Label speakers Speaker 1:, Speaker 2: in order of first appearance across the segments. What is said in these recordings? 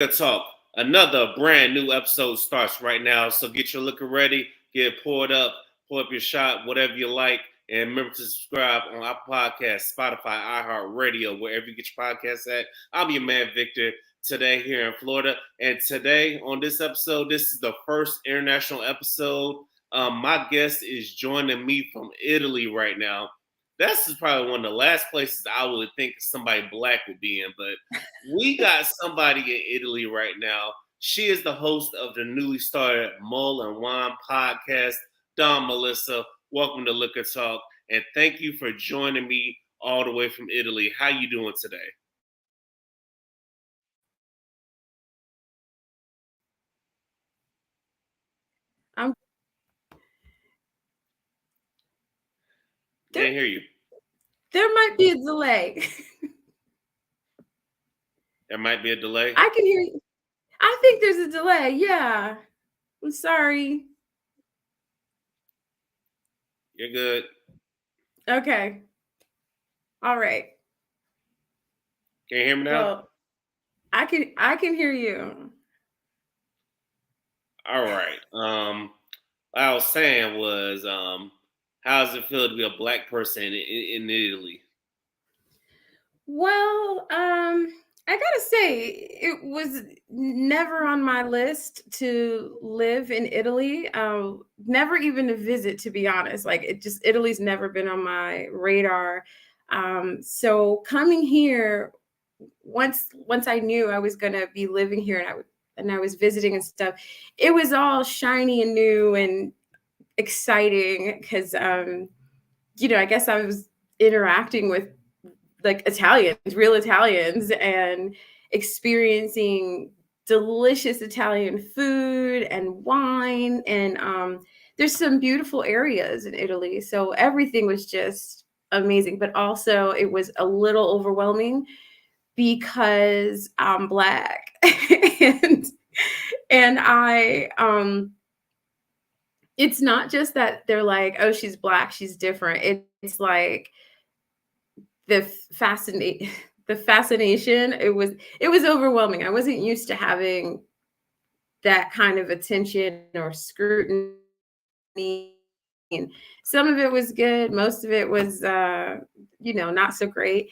Speaker 1: Liquor Talk. Another brand new episode starts right now. So get your liquor ready, get it poured up, pour up your shot, whatever you like. And remember to subscribe on our podcast, Spotify, iHeartRadio, wherever you get your podcasts at. I'm your man, Victor, today here in Florida. And today on this episode, this is the first international episode. My guest is joining me from Italy right now. This is probably one of the last places I would think somebody black would be in, but we got somebody in Italy right now. She is the host of the newly started Mull and Wine podcast. Don Melissa, welcome to Liquor Talk, and thank you for joining me all the way from Italy. How you doing today?
Speaker 2: I'm there.
Speaker 1: Can't hear you.
Speaker 2: There might be a delay.
Speaker 1: There might be a delay.
Speaker 2: I can hear you. I think there's a delay. Yeah. I'm sorry.
Speaker 1: You're good.
Speaker 2: Okay. All right.
Speaker 1: Can you hear me now?
Speaker 2: Well, I can hear you.
Speaker 1: All right. What I was saying was, how does it feel to be a black person in Italy?
Speaker 2: Well, I gotta say, it was never on my list to live in Italy. Never even to visit, to be honest. Like Italy's never been on my radar. So coming here, once I knew I was gonna be living here and I was visiting and stuff, it was all shiny and new and exciting because I guess I was interacting with like Italians, real Italians, and experiencing delicious Italian food and wine. And there's some beautiful areas in Italy. So everything was just amazing. But also, it was a little overwhelming because I'm Black. and, and it's not just that they're like, oh, she's Black, she's different. It's like, the fascination, it was overwhelming. I wasn't used to having that kind of attention or scrutiny. And some of it was good, most of it was not so great.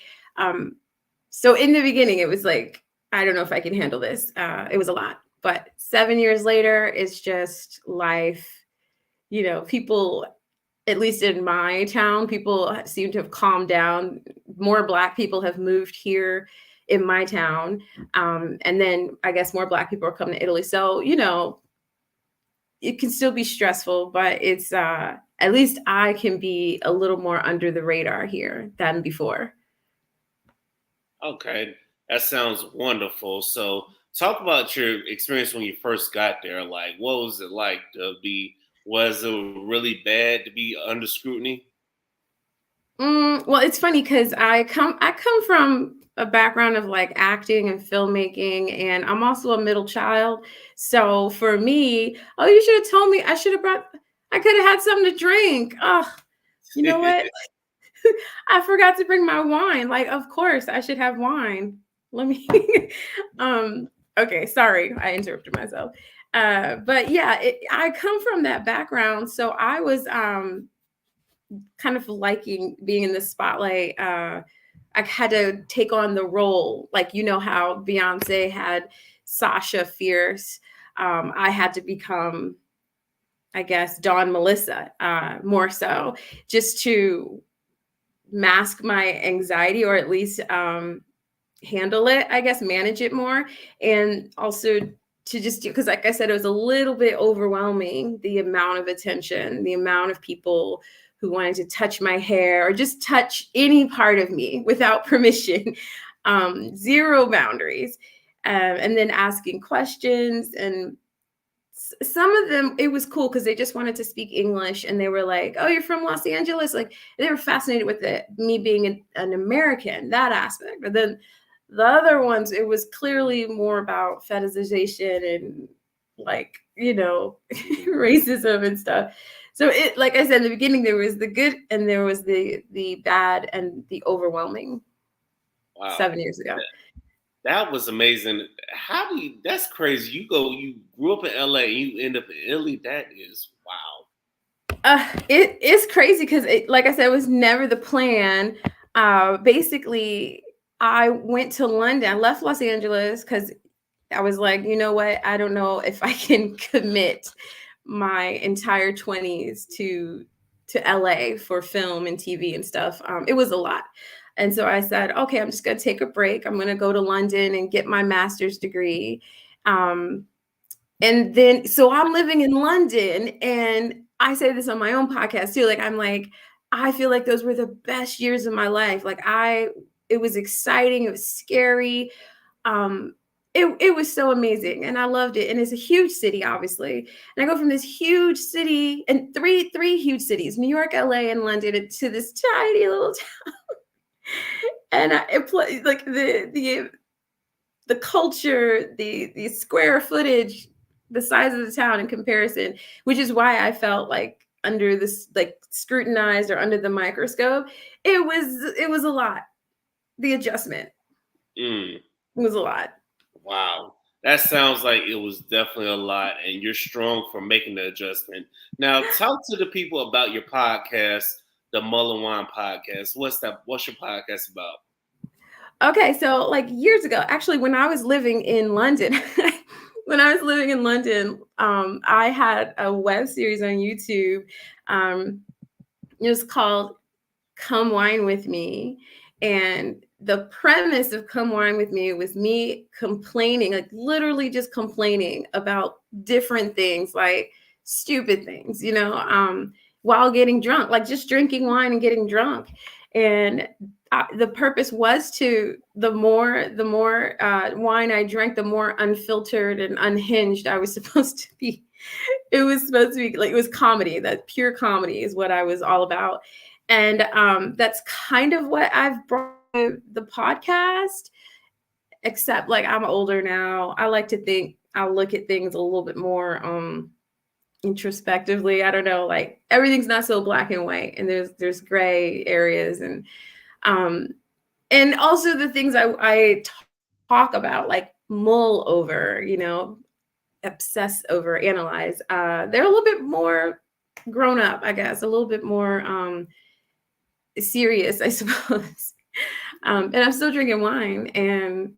Speaker 2: So in the beginning it was like, I don't know if I can handle this. It was a lot, but 7 years later it's just life. People, at least in my town, people seem to have calmed down. More Black people have moved here in my town. And then I guess more Black people are coming to Italy. So, it can still be stressful, but it's at least I can be a little more under the radar here than before.
Speaker 1: Okay, that sounds wonderful. So, talk about your experience when you first got there. Like, what was it like to be? Was it really bad to be under scrutiny?
Speaker 2: Well, it's funny because I come from a background of like acting and filmmaking, and I'm also a middle child. So for me, oh, you should have told me. I could have had something to drink. Oh, you know what? I forgot to bring my wine. Like, of course, I should have wine. Let me. Okay, sorry, I interrupted myself. But yeah, I come from that background, so I was kind of liking being in the spotlight. I had to take on the role, like how Beyonce had Sasha Fierce. I had to become, I guess, Dawn Melissa, more so, just to mask my anxiety, or at least handle it, I guess, manage it more. And also to just do, because like I said, it was a little bit overwhelming, the amount of attention, the amount of people who wanted to touch my hair or just touch any part of me without permission. Zero boundaries. And then asking questions, and some of them, it was cool because they just wanted to speak English, and they were like, oh, you're from Los Angeles. Like, they were fascinated with me being an American, that aspect. But then the other ones, it was clearly more about fetishization and like, racism and stuff. So it, like I said in the beginning, there was the good and there was the bad and the overwhelming.
Speaker 1: Wow.
Speaker 2: 7 years ago.
Speaker 1: That was amazing. How do you? That's crazy. You grew up in LA, and you end up in Italy. That is wow.
Speaker 2: It is crazy because, like I said, it was never the plan. Basically, I went to London. I left Los Angeles because I was like, you know what? I don't know if I can commit my entire 20s to LA for film and TV and stuff. It was a lot. And so I said, okay, I'm just going to take a break. I'm going to go to London and get my master's degree. Um, and then, so I'm living in London, and I say this on my own podcast too. Like, I'm like, I feel like those were the best years of my life. It was exciting. It was scary. Um, it was so amazing, and I loved it. And it's a huge city, obviously. And I go from this huge city and three huge cities, New York, LA, and London, to this tiny little town. And it plays like the culture, the square footage, the size of the town in comparison, which is why I felt like under this, like, scrutinized or under the microscope. It was a lot. The adjustment
Speaker 1: Mm,
Speaker 2: was a lot.
Speaker 1: wow. That sounds like it was definitely a lot, and you're strong for making the adjustment. Now, talk to the people about your podcast, the Mull and Wine podcast. What's that? What's your podcast about?
Speaker 2: Okay, so like years ago, actually, when I was living in London, I had a web series on YouTube. Um, it was called Come Wine With Me. And the premise of Come Wine With Me was me complaining, like literally just complaining about different things, like stupid things, while getting drunk, like just drinking wine and getting drunk. And the purpose was to, the more wine I drank, the more unfiltered and unhinged I was supposed to be. It was supposed to be like, it was comedy. That pure comedy is what I was all about. And that's kind of what I've brought to the podcast, except like I'm older now. I like to think I'll look at things a little bit more introspectively. I don't know, like everything's not so black and white, and there's gray areas, and also the things I talk about, like mull over, obsess over, analyze. They're a little bit more grown up, I guess, a little bit more serious, I suppose. And I'm still drinking wine, and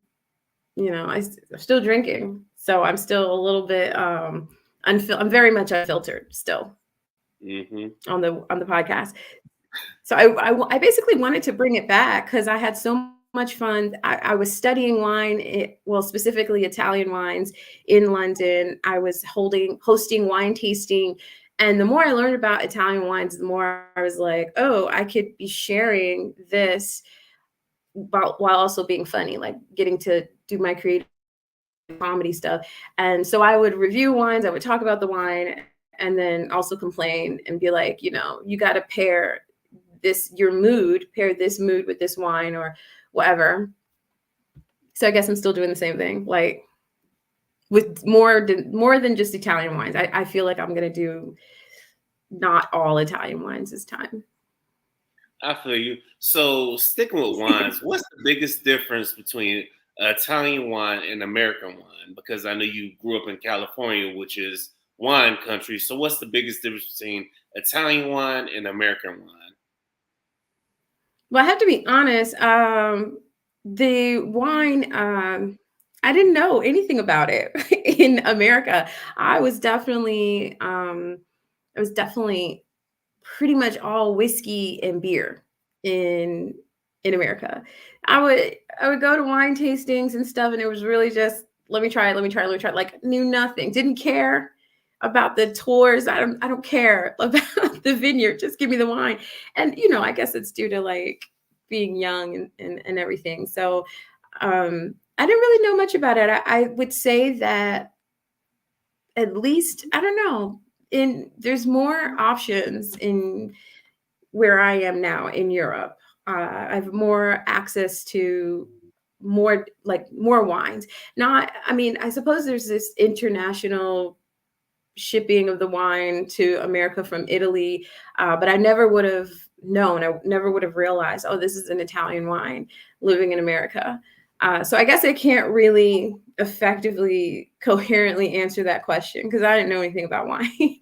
Speaker 2: I'm still drinking, so I'm still a little bit I'm very much unfiltered still on the podcast. So I basically wanted to bring it back because I had so much fun. I was studying wine, specifically Italian wines in London. I was hosting wine tasting. And the more I learned about Italian wines, the more I was like, oh, I could be sharing this while also being funny, like getting to do my creative comedy stuff. And so I would review wines, I would talk about the wine, and then also complain and be like, you got to pair this mood with this wine or whatever. So I guess I'm still doing the same thing, like with more than just Italian wines. I feel like I'm going to do not all Italian wines this time.
Speaker 1: I feel you. So sticking with wines, what's the biggest difference between Italian wine and American wine? Because I know you grew up in California, which is wine country. So what's the biggest difference between Italian wine and American wine?
Speaker 2: Well, I have to be honest. The wine, I didn't know anything about it in America. I was definitely pretty much all whiskey and beer in America. I would go to wine tastings and stuff, and it was really just let me try it. Like, knew nothing, didn't care about the tours. I don't care about the vineyard. Just give me the wine. And I guess it's due to like being young and everything. So I didn't really know much about it. I would say that at least, I don't know, there's more options in where I am now in Europe. I have more access to more wines. I suppose there's this international shipping of the wine to America from Italy, but I never would have known. I never would have realized, oh, this is an Italian wine living in America. So I guess I can't really effectively, coherently answer that question because I didn't know anything about wine.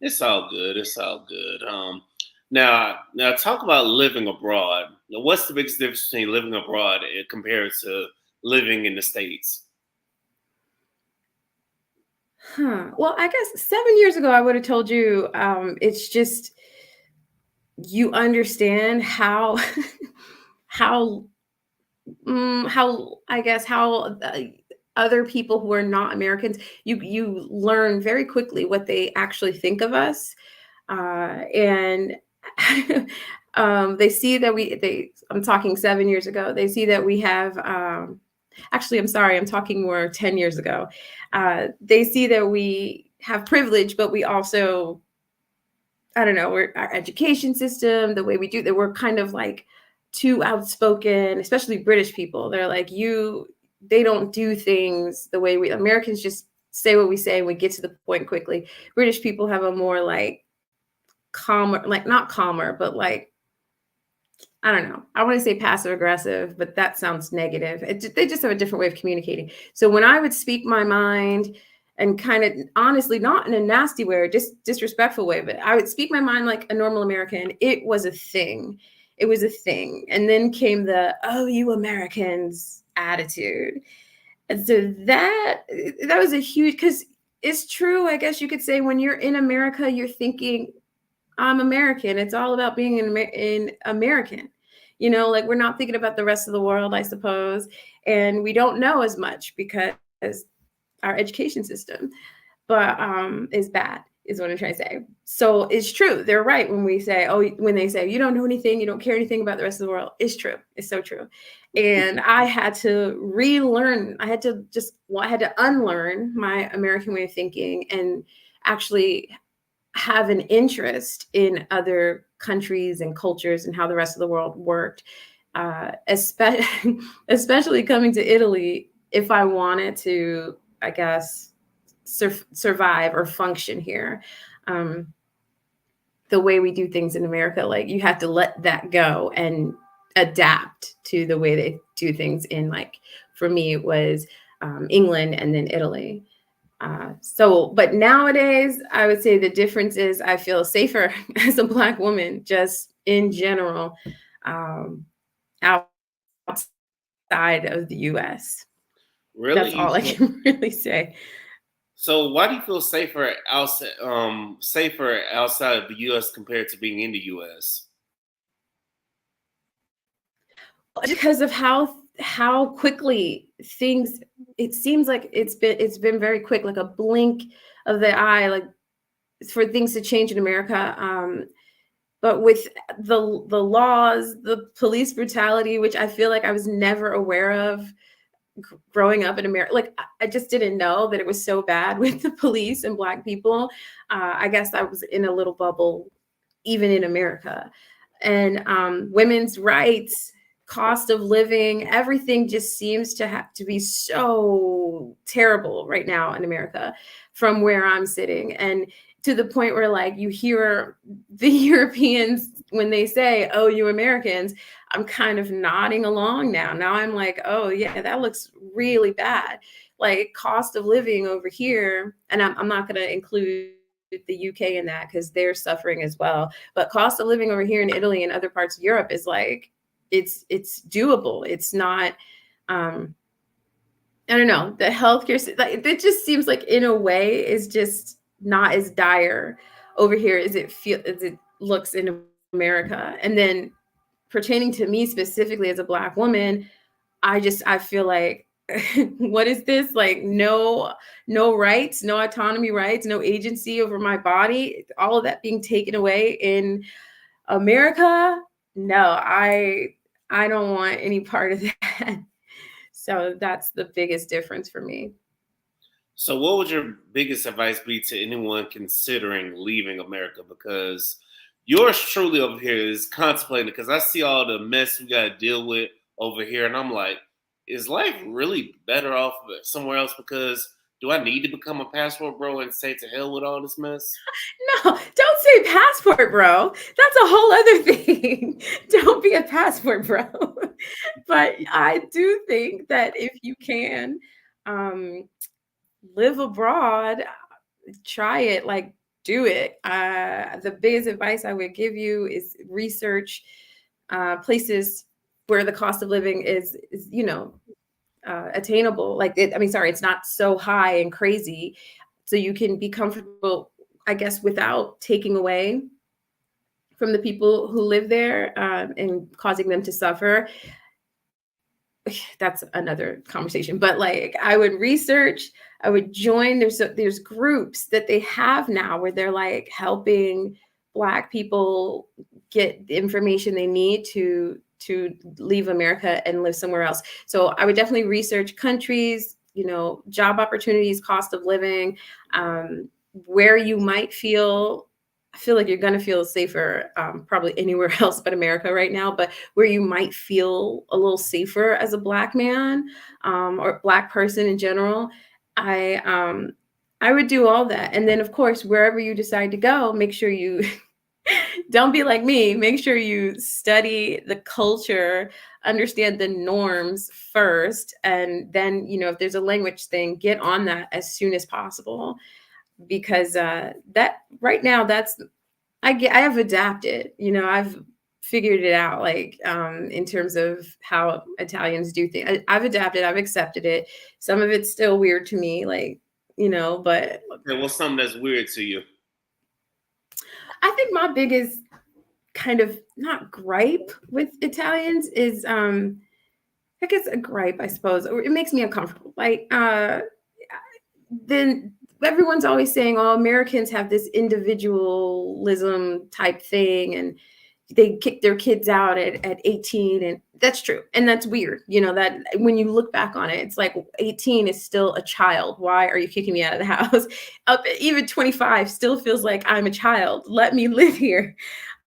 Speaker 1: It's all good. It's all good. Now talk about living abroad. Now, what's the biggest difference between living abroad compared to living in the States?
Speaker 2: Well, I guess 7 years ago I would have told you it's just you understand how how how I guess how other people who are not Americans, you learn very quickly what they actually think of us, and they see that they. I'm talking 7 years ago. They see that we have. Actually, I'm sorry. I'm talking more 10 years ago. They see that we have privilege, but we also, I don't know, our education system, the way we do that, we're kind of like too outspoken, especially British people. They're like, they don't do things the way we Americans just say what we say and we get to the point quickly. British people have a more like calmer, like not calmer, but like, I don't know. I want to say passive aggressive, but that sounds negative. They just have a different way of communicating. So when I would speak my mind and kind of honestly, not in a nasty way or just disrespectful way, but I would speak my mind like a normal American, it was a thing. It was a thing. And then came the, oh, you Americans attitude. And so that was a huge, because it's true, I guess you could say when you're in America, you're thinking, I'm American. It's all about being in American. Like we're not thinking about the rest of the world, I suppose. And we don't know as much because our education system but is bad, is what I'm trying to say. So it's true. They're right when they say you don't know anything, you don't care anything about the rest of the world. It's true. It's so true. And I had to relearn. I had to unlearn my American way of thinking and actually have an interest in other countries and cultures and how the rest of the world worked, especially coming to Italy. If I wanted to, I guess, survive or function here, the way we do things in America, like you have to let that go and adapt to the way they do things in, like, for me, it was England and then Italy. But nowadays, I would say the difference is I feel safer as a Black woman, just in general, outside of the U.S.
Speaker 1: Really?
Speaker 2: That's all I can really say.
Speaker 1: So why do you feel safer outside of the U.S. compared to being in the U.S.?
Speaker 2: Because of how quickly things, it seems like it's been very quick, like a blink of the eye, like for things to change in America. But with the laws, the police brutality, which I feel like I was never aware of growing up in America, like I just didn't know that it was so bad with the police and Black people. I guess I was in a little bubble, even in America. And women's rights, cost of living, everything just seems to have to be so terrible right now in America from where I'm sitting. And to the point where, like, you hear the Europeans when they say, oh, you Americans, I'm kind of nodding along now. Now I'm like, oh yeah, that looks really bad. Like cost of living over here, and I'm not going to include the UK in that because they're suffering as well. But cost of living over here in Italy and other parts of Europe is like, it's doable. It's not, I don't know, the healthcare, like, it just seems like in a way is just not as dire over here as it looks in America. And then pertaining to me specifically as a Black woman, I feel like, what is this? Like, no rights, no autonomy rights, no agency over my body, all of that being taken away in America. No, I don't want any part of that. So that's the biggest difference for me.
Speaker 1: So what would your biggest advice be to anyone considering leaving America? Because yours truly over here is contemplating, because I see all the mess we got to deal with over here. And I'm like, is life really better off somewhere else? Because Do I need to become a passport bro and say to hell with all this mess?
Speaker 2: No, don't say passport bro. That's a whole other thing. Don't be a passport bro. But I do think that if you can um, live abroad, try it, like do it. The biggest advice I would give you is research places where the cost of living is attainable. Like sorry, it's not so high and crazy, so you can be comfortable, I guess, without taking away from the people who live there and causing them to suffer. That's another conversation, but like I would research, I would join. There's groups that they have now where they're like helping Black people get the information they need to leave America and live somewhere else. So I would definitely research countries, job opportunities, cost of living, where you might I feel like you're going to feel safer probably anywhere else but America right now, but where you might feel a little safer as a Black man or Black person in general, I would do all that. And then, of course, wherever you decide to go, make sure you don't be like me. Make sure you study the culture, understand the norms first, and then, if there's a language thing, get on that as soon as possible. Because that right now, I have adapted. I've figured it out. Like in terms of how Italians do things, I've adapted. I've accepted it. Some of it's still weird to me, like but
Speaker 1: Okay, what's something that's weird to you?
Speaker 2: I think my biggest kind of not gripe with Italians is I guess a gripe, I suppose, or it makes me uncomfortable. Like then everyone's always saying, oh, Americans have this individualism type thing and they kick their kids out at 18. And that's true. And that's weird. That when you look back on it, it's like 18 is still a child. Why are you kicking me out of the house? Even 25 still feels like I'm a child. Let me live here.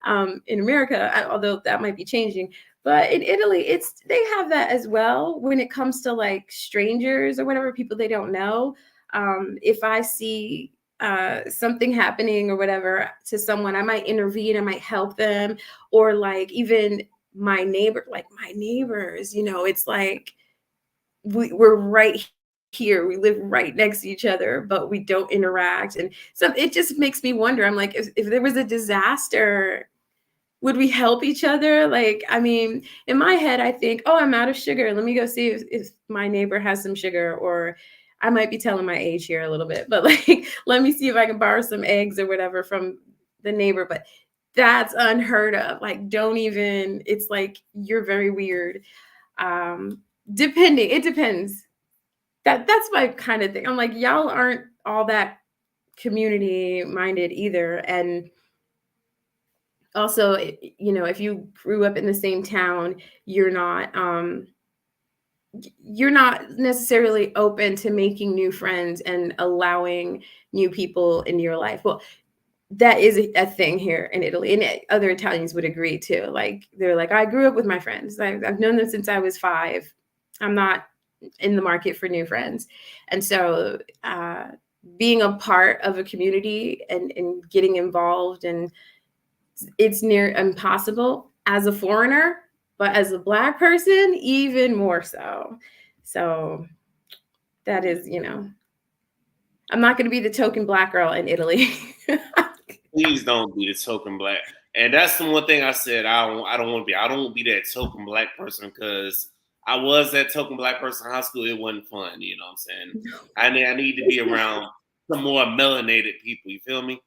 Speaker 2: In America, although that might be changing. But in Italy, they have that as well when it comes to like strangers or whatever, people they don't know. If I see something happening or whatever to someone, I might intervene, I might help them, or like even my neighbors, it's like we're right here, we live right next to each other, but we don't interact. And so it just makes me wonder, I'm like, if there was a disaster, would we help each other? Like, in my head, I think, oh, I'm out of sugar. Let me go see if my neighbor has some sugar, or I might be telling my age here a little bit, but like, let me see if I can borrow some eggs or whatever from the neighbor. But that's unheard of. Like, it's like, you're very weird. It depends. That's my kind of thing. I'm like, y'all aren't all that community minded either. And also, if you grew up in the same town, you're not necessarily open to making new friends and allowing new people into your life. Well, that is a thing here in Italy, and other Italians would agree too. Like, they're like, I grew up with my friends. I've known them since I was 5. I'm not in the market for new friends. And so being a part of a community and getting involved, and it's near impossible as a foreigner, but as a Black person, even more so. So that is, I'm not going to be the token Black girl in Italy.
Speaker 1: Please don't be the token Black. And that's the one thing I said I don't want to be. I don't want to be that token Black person, because I was that token Black person in high school. It wasn't fun, you know what I'm saying? I need to be around some more melanated people. You feel me?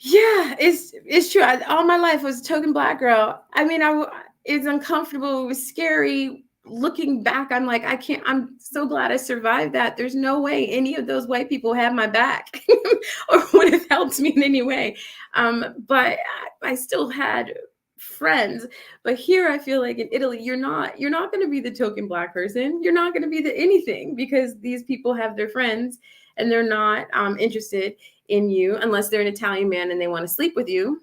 Speaker 2: Yeah, it's true. All my life was a token Black girl. It's uncomfortable. It was scary. Looking back, I'm like, I'm so glad I survived that. There's no way any of those white people had my back or would have helped me in any way. But I still had friends. But here, I feel like in Italy, you're not going to be the token Black person. You're not going to be the anything, because these people have their friends and they're not interested in you unless they're an Italian man and they want to sleep with you,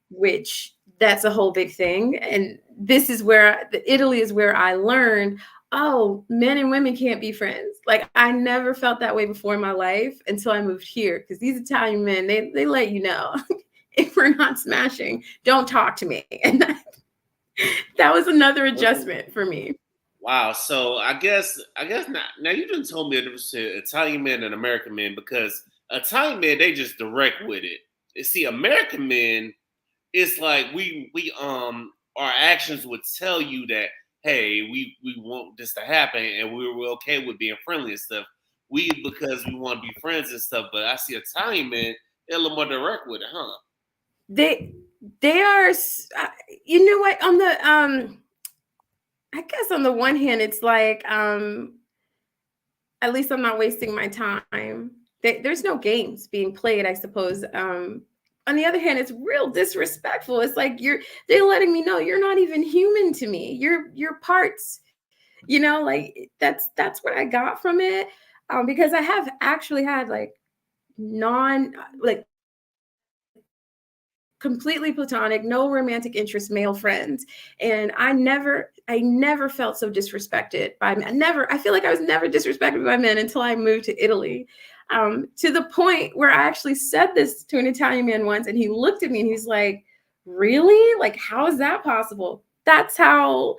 Speaker 2: which that's a whole big thing. And this is where Italy is where I learned, oh, men and women can't be friends. Like I never felt that way before in my life until I moved here. Because these Italian men, they let you know if we're not smashing, don't talk to me. And that was another adjustment for me.
Speaker 1: Wow. So I guess now you done told me the difference between Italian men and American men because Italian men they just direct with it. You see, American men, it's like our actions would tell you that hey we want this to happen and we're okay with being friendly and stuff. We because we want to be friends and stuff. But I see Italian men they're a little more direct with it, huh?
Speaker 2: They they are, you know what, on the I guess on the one hand, it's like at least I'm not wasting my time. There's no games being played, I suppose. On the other hand, it's real disrespectful. It's like they're letting me know you're not even human to me. You're parts. Like that's what I got from it. Because I have actually had like non like completely platonic, no romantic interest male friends. And I never felt so disrespected by men. Never, I feel like I was never disrespected by men until I moved to Italy. To the point where I actually said this to an Italian man once, and he looked at me and he's like, really? Like, how is that possible? That's how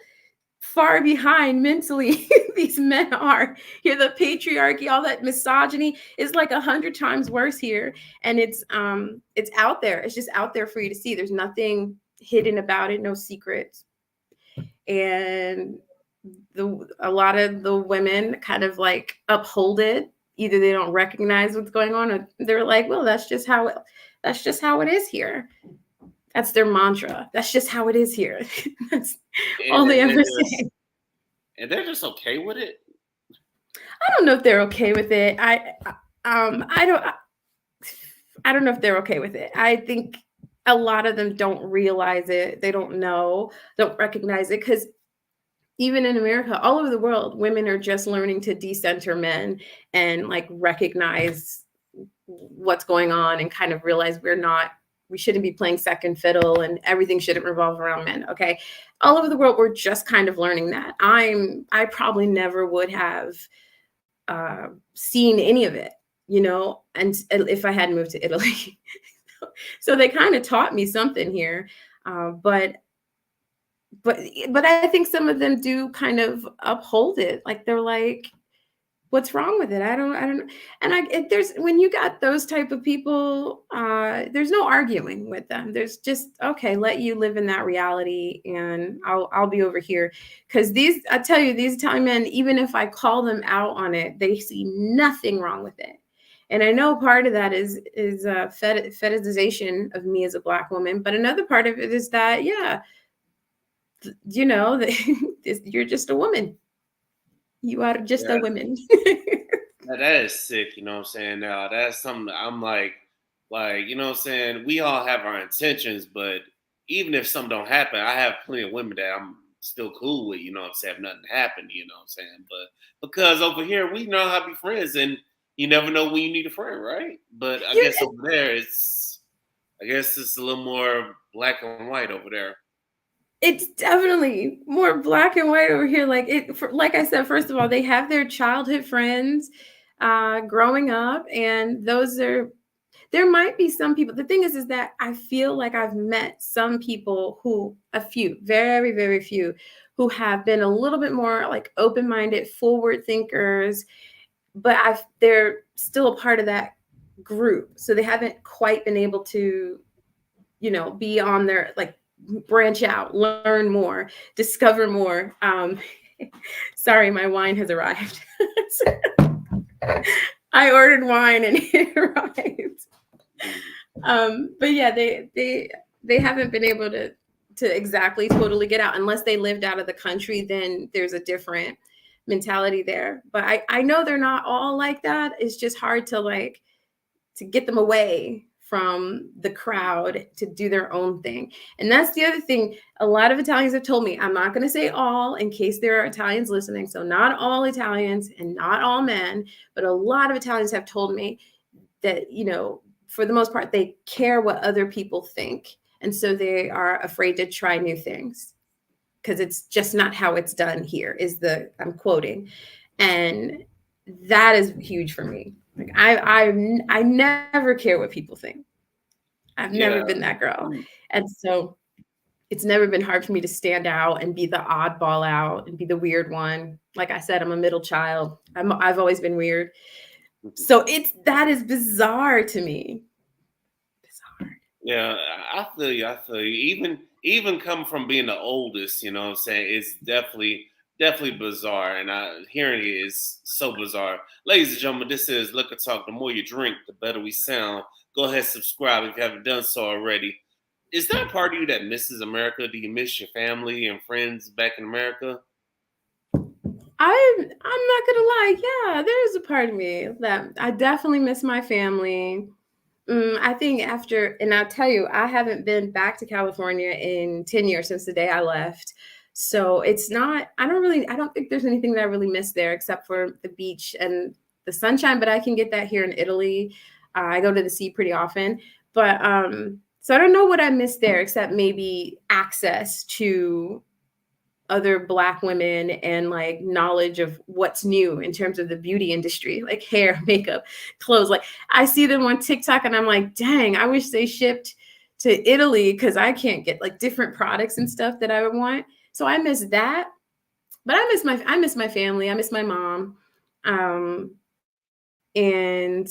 Speaker 2: far behind mentally these men are here. The patriarchy, all that misogyny is like 100 times worse here. And it's out there. It's just out there for you to see. There's nothing hidden about it, no secrets. And a lot of the women kind of like uphold it. Either they don't recognize what's going on, or they're like, well, that's just how it is here. That's their mantra. That's just how it is here. That's all
Speaker 1: And,
Speaker 2: they
Speaker 1: and
Speaker 2: ever
Speaker 1: they're
Speaker 2: say.
Speaker 1: and they're just okay with it.
Speaker 2: I don't know if they're okay with it. I don't know if they're okay with it. I think a lot of them don't realize it. They don't know, don't recognize it, because even in America, all over the world, women are just learning to decenter men and like recognize what's going on and kind of realize we shouldn't be playing second fiddle and everything shouldn't revolve around men. Okay. All over the world, we're just kind of learning that. I probably never would have seen any of it, and if I hadn't moved to Italy. So they kind of taught me something here. But but I think some of them do kind of uphold it. Like they're like, what's wrong with it? I don't. And there's when you got those type of people, there's no arguing with them. There's just, okay, let you live in that reality, and I'll be over here. Because I tell you, these Italian men, even if I call them out on it, they see nothing wrong with it. And I know part of that is fetishization of me as a Black woman, but another part of it is that, yeah, you're just a woman. You are just a
Speaker 1: Yeah,
Speaker 2: woman.
Speaker 1: that is sick. You know what I'm saying? Now that's something that I'm you know what I'm saying. We all have our intentions, but even if something don't happen, I have plenty of women that I'm still cool with. You know what I'm saying? If nothing happened, you know what I'm saying. But because over here we know how to be friends, and you never know when you need a friend, right? But I guess
Speaker 2: You-
Speaker 1: over there I guess it's a little more black and white over there.
Speaker 2: it's definitely more black and white over here. Like I said, first of all, they have their childhood friends growing up, and there might be some people. The thing is that I feel like I've met some people a few, very, very few, who have been a little bit more like open-minded, forward thinkers, but they're still a part of that group. So they haven't quite been able to, be on their like branch out, learn more, discover more. Sorry, my wine has arrived. I ordered wine and it arrived. But yeah, they haven't been able to exactly totally get out unless they lived out of the country. Then there's a different mentality there. But I know they're not all like that. It's just hard to get them away from the crowd to do their own thing. And that's the other thing. A lot of Italians have told me, I'm not going to say all in case there are Italians listening. So not all Italians and not all men, but a lot of Italians have told me that, for the most part, they care what other people think. And so they are afraid to try new things. because it's just not how it's done here, is the I'm quoting. And that is huge for me. Like I never care what people think. I've never
Speaker 1: Yeah.
Speaker 2: been that girl. And so it's never been hard for me to stand out and be the oddball out and be the weird one. Like I said, I'm a middle child. I've always been weird. So that is bizarre to me. Bizarre.
Speaker 1: Yeah, I feel you. I feel you. Even coming from being the oldest, you know what I'm saying, it's definitely bizarre. And hearing it is so bizarre. Ladies and gentlemen, this is Liquor Talk. The more you drink, the better we sound. Go ahead, subscribe if you haven't done so already. Is there a part of you that misses America? Do you miss your family and friends back in America?
Speaker 2: I'm not gonna lie. Yeah, there is a part of me that I definitely miss my family. I think and I'll tell you, I haven't been back to California in 10 years since the day I left. So it's not, I don't think there's anything that I really miss there except for the beach and the sunshine, but I can get that here in Italy. I go to the sea pretty often, but so I don't know what I miss there except maybe access to other Black women and like knowledge of what's new in terms of the beauty industry, like hair, makeup, clothes. Like I see them on TikTok and I'm like, dang, I wish they shipped to Italy because I can't get like different products and stuff that I would want. So I miss that. But I miss my family. I miss my mom. And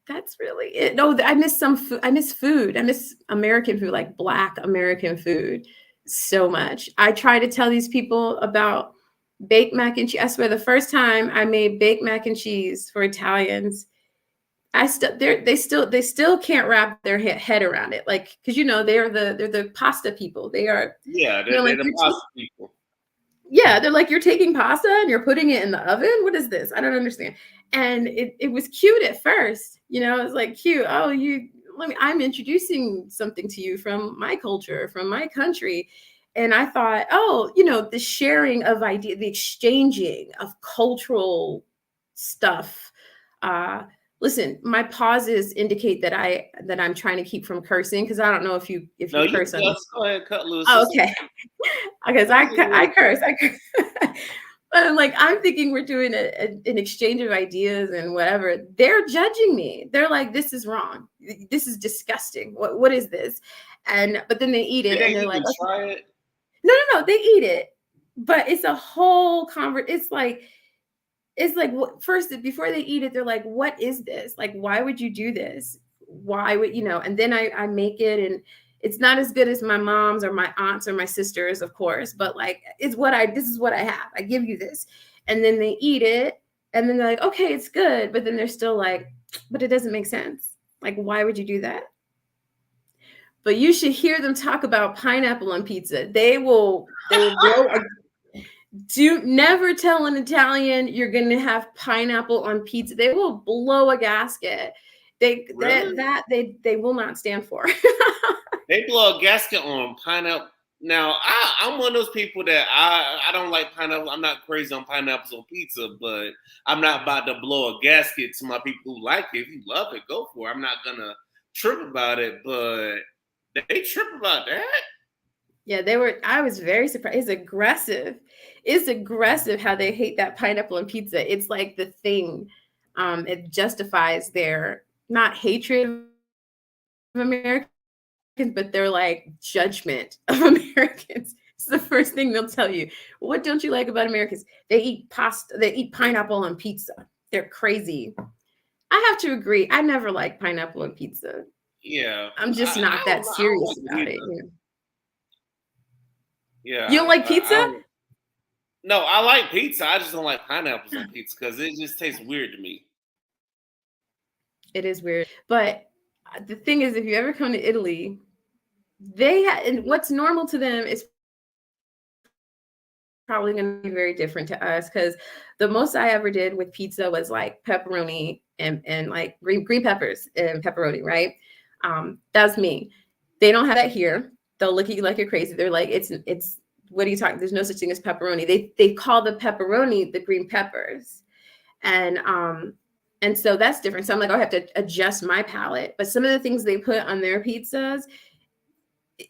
Speaker 2: that's really it. No, I miss some food. I miss food. I miss American food, like Black American food, so much. I try to tell these people about baked mac and cheese. I swear, the first time I made baked mac and cheese for Italians, they still can't wrap their head around it. Like, because they're the pasta people. They are,
Speaker 1: Yeah,
Speaker 2: like
Speaker 1: they're the pasta people.
Speaker 2: yeah, they're like, you're taking pasta and you're putting it in the oven. What is this? I don't understand. And it was cute at first, it was like cute. Oh, I'm introducing something to you from my culture, from my country. And I thought, oh, the sharing of idea, the exchanging of cultural stuff. Listen, my pauses indicate that I'm trying to keep from cursing, because I don't know if you
Speaker 1: No, you
Speaker 2: curse on this.
Speaker 1: go ahead, cut loose.
Speaker 2: Oh, okay. Because I curse. But I'm thinking we're doing an exchange of ideas and whatever. They're judging me. They're like, this is wrong. This is disgusting. What is this? But then they eat it and they're like,
Speaker 1: try it.
Speaker 2: No, they eat it. But it's a whole it's like first, before they eat it, they're like, what is this? Like, why would you do this? Why would and then I make it, and it's not as good as my mom's or my aunts or my sisters, of course, but like this is what I have. I give you this. And then they eat it and then they're like, okay, it's good. But then they're still like, but it doesn't make sense. Like, why would you do that? But you should hear them talk about pineapple on pizza. They will blow never tell an Italian you're going to have pineapple on pizza. They will blow a gasket. They will not stand for.
Speaker 1: They blow a gasket on pineapple. Now, I'm one of those people that I don't like pineapple. I'm not crazy on pineapples on pizza, but I'm not about to blow a gasket to my people who like it. If you love it, go for it. I'm not gonna trip about it, but they trip about that.
Speaker 2: Yeah, I was very surprised. It's aggressive. It's aggressive how they hate that pineapple on pizza. It's like the thing. It justifies their not hatred of Americans, but their like judgment of Americans. It's the first thing they'll tell you. What don't you like about Americans? They eat pasta. They eat pineapple on pizza. They're crazy. I have to agree. I never liked pineapple on pizza.
Speaker 1: Yeah,
Speaker 2: I'm just not that serious about it.
Speaker 1: Yeah.
Speaker 2: You don't like pizza?
Speaker 1: No, I like pizza. I just don't like pineapples on pizza because it just tastes weird to me.
Speaker 2: It is weird. But the thing is, if you ever come to Italy, and what's normal to them is probably going to be very different to us, because the most I ever did with pizza was like pepperoni and like green peppers and pepperoni, right? That's me. They don't have that here. They'll look at you like you're crazy. They're like, it's what are you talking? There's no such thing as pepperoni. They call the pepperoni the green peppers. And so that's different. So I'm like, I have to adjust my palate. But some of the things they put on their pizzas,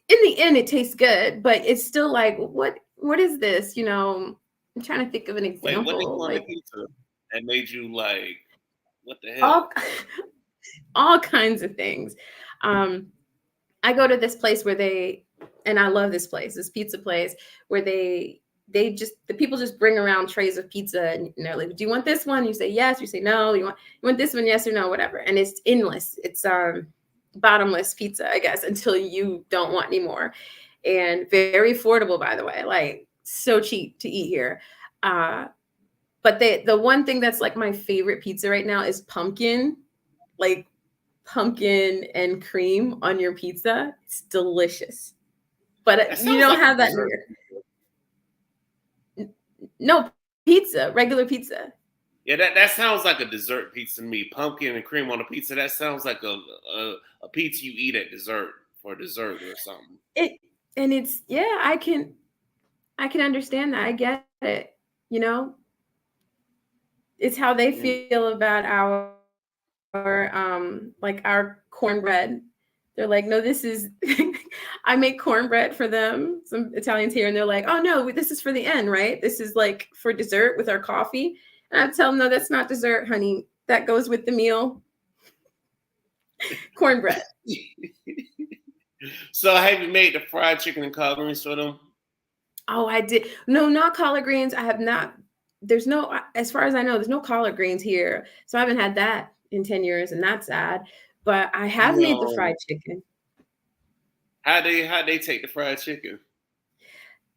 Speaker 2: in the end it tastes good, but it's still like, what is this? I'm trying to think of an
Speaker 1: Wait, what they
Speaker 2: example.
Speaker 1: put on the
Speaker 2: Like
Speaker 1: pizza that made you like, what the hell?
Speaker 2: all all kinds of things. Um, I go to this place and I love this place, this pizza place where the people just bring around trays of pizza and they're like, do you want this one? You say yes, you say no, you want this one, yes or no, whatever. And it's endless. It's bottomless pizza, I guess, until you don't want any more. And very affordable, by the way, like so cheap to eat here. But the one thing that's like my favorite pizza right now is like pumpkin and cream on your pizza. It's delicious. But
Speaker 1: That
Speaker 2: you
Speaker 1: sounds
Speaker 2: don't
Speaker 1: like a
Speaker 2: have that
Speaker 1: dessert.
Speaker 2: here. No, pizza, regular pizza.
Speaker 1: Yeah, that sounds like a dessert pizza to me. Pumpkin and cream on a pizza. That sounds like a pizza you eat at dessert for dessert or something.
Speaker 2: It and it's yeah, I can understand that. I get it. You know, it's how they
Speaker 1: Mm.
Speaker 2: feel about like our cornbread. They're like, no, this is I make cornbread for them, some Italians here, and they're like, oh no, this is for the end, right? This is like for dessert with our coffee. And I tell them, no, that's not dessert, honey. That goes with the meal. Cornbread.
Speaker 1: So have you made the fried chicken and collard greens for them?
Speaker 2: Oh, I did. No, not collard greens. I have not. There's no, as far as I know, there's no collard greens here. So I haven't had that in 10 years, and that's sad. But I have made the
Speaker 1: No.
Speaker 2: fried chicken.
Speaker 1: How they take the fried chicken?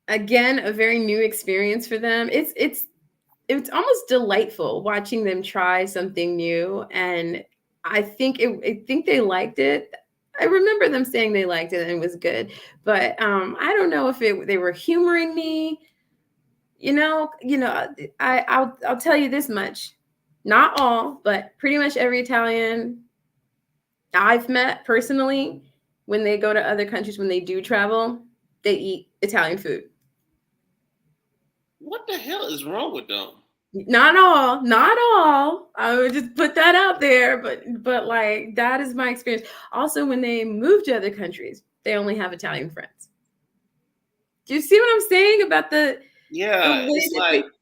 Speaker 2: Again, a very new experience for them. It's almost delightful watching them try something new, and I think they liked it. I remember them saying they liked it and it was good, but I don't know if they were humoring me. I'll tell you this much: not all, but pretty much every Italian I've met personally, when they go to other countries, when they do travel, they eat Italian food.
Speaker 1: What the hell is wrong with them?
Speaker 2: Not all, not all. I would just put that out there, but like that is my experience. Also, when they move to other countries, they only have Italian friends. Do you see what I'm saying about the
Speaker 1: Yeah,
Speaker 2: way
Speaker 1: it's
Speaker 2: that they
Speaker 1: like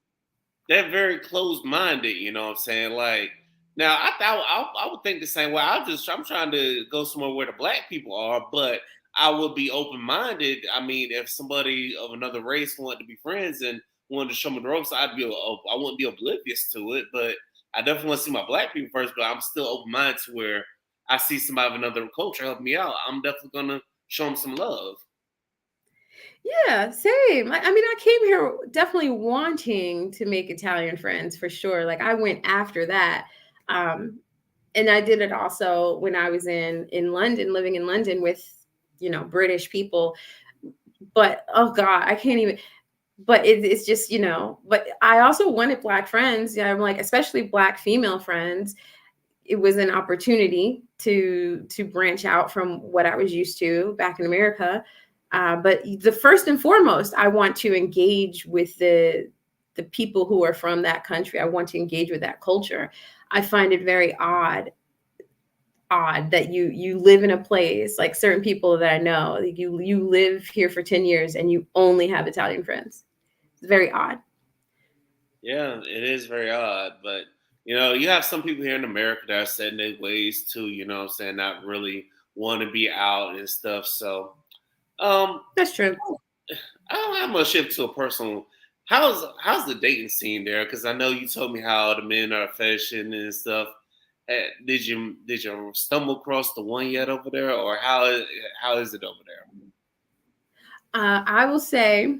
Speaker 1: they're very closed minded. You know what I'm saying? Like now, I would think the same way. I'm trying to go somewhere where the black people are, but I would be open minded. I mean, if somebody of another race wanted to be friends and wanted to show me the ropes, I wouldn't be oblivious to it. But I definitely want to see my black people first. But I'm still open minded to where I see somebody of another culture help me out. I'm definitely gonna show them some love.
Speaker 2: Yeah, same. I mean, I came here definitely wanting to make Italian friends for sure. Like I went after that. Um, and I did it also when I was in London, living in London with, British people. But oh God, I can't even. But it's just, but I also wanted black friends. Yeah, I'm like, especially black female friends. It was an opportunity to branch out from what I was used to back in America. But the first and foremost, I want to engage with the people who are from that country. I want to engage with that culture. I find it very odd that you live in a place, like certain people that I know, like you live here for 10 years and you only have Italian friends. It's very odd.
Speaker 1: Yeah, it is very odd, but you have some people here in America that are set in their ways too, what I'm saying, not really want to be out and stuff. So um
Speaker 2: That's true.
Speaker 1: I'm gonna shift to a personal how's the dating scene there? Because I know you told me how the men are fetishing and stuff. Did you stumble across the one yet over there, or how is it over there?
Speaker 2: I will say,